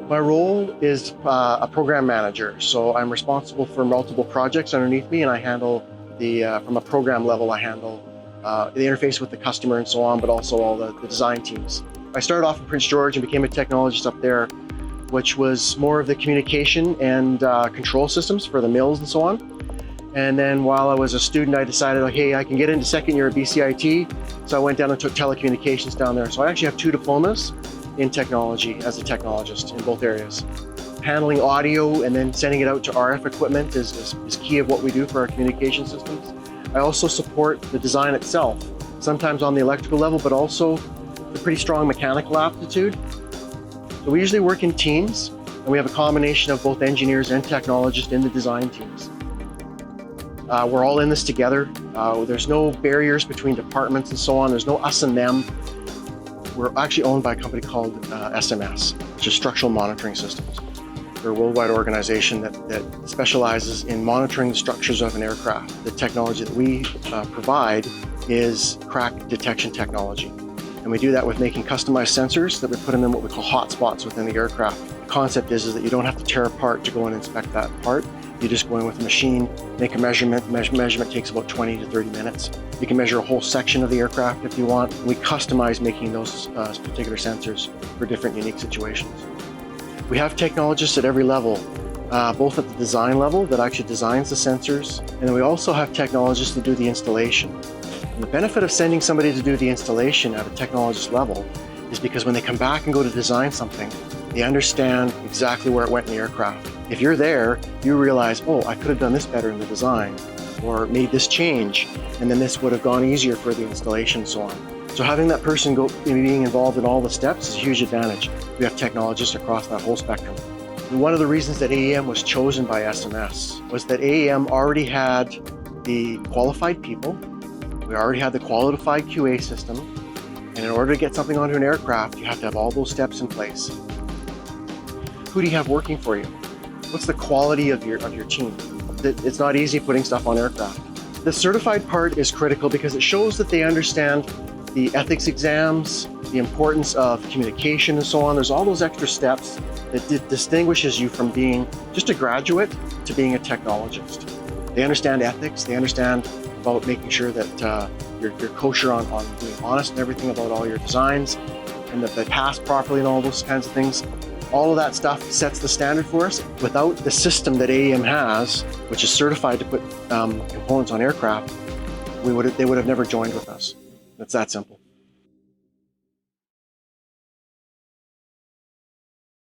My role is a program manager, so I'm responsible for multiple projects underneath me, and I handle from a program level, I handle the interface with the customer and so on, but also all the design teams. I started off in Prince George and became a technologist up there, which was more of the communication and control systems for the mills and so on. And then while I was a student, I decided, like, hey, I can get into second year at BCIT, so I went down and took telecommunications down there. So I actually have 2 diplomas in technology as a technologist in both areas. Handling audio and then sending it out to RF equipment is key of what we do for our communication systems. I also support the design itself, sometimes on the electrical level, but also a pretty strong mechanical aptitude. So we usually work in teams, and we have a combination of both engineers and technologists in the design teams. We're all in this together. There's no barriers between departments and so on. There's no us and them. We're actually owned by a company called SMS, which is Structural Monitoring Systems. They're a worldwide organization that specializes in monitoring the structures of an aircraft. The technology that we provide is crack detection technology. And we do that with making customized sensors that we put in what we call hotspots within the aircraft. The concept is that you don't have to tear apart to go and inspect that part. You just go in with a machine, make a measurement. Measurement takes about 20 to 30 minutes. You can measure a whole section of the aircraft if you want. We customize making those particular sensors for different unique situations. We have technologists at every level, both at the design level that actually designs the sensors, and then we also have technologists that do the installation. And the benefit of sending somebody to do the installation at a technologist level is because when they come back and go to design something, they understand exactly where it went in the aircraft. If you're there, you realize, oh, I could have done this better in the design, or made this change, and then this would have gone easier for the installation and so on. So having that person being involved in all the steps is a huge advantage. We have technologists across that whole spectrum. And one of the reasons that AAM was chosen by SMS was that AAM already had the qualified people, we already had the qualified QA system, and in order to get something onto an aircraft, you have to have all those steps in place. Who do you have working for you? What's the quality of your team? It's not easy putting stuff on aircraft. The certified part is critical because it shows that they understand the ethics exams, the importance of communication and so on. There's all those extra steps that distinguishes you from being just a graduate to being a technologist. They understand ethics, they understand about making sure that you're kosher on being honest and everything about all your designs, and that they pass properly and all those kinds of things. All of that stuff sets the standard for us. Without the system that AAM has, which is certified to put components on aircraft, they would have never joined with us. It's that simple.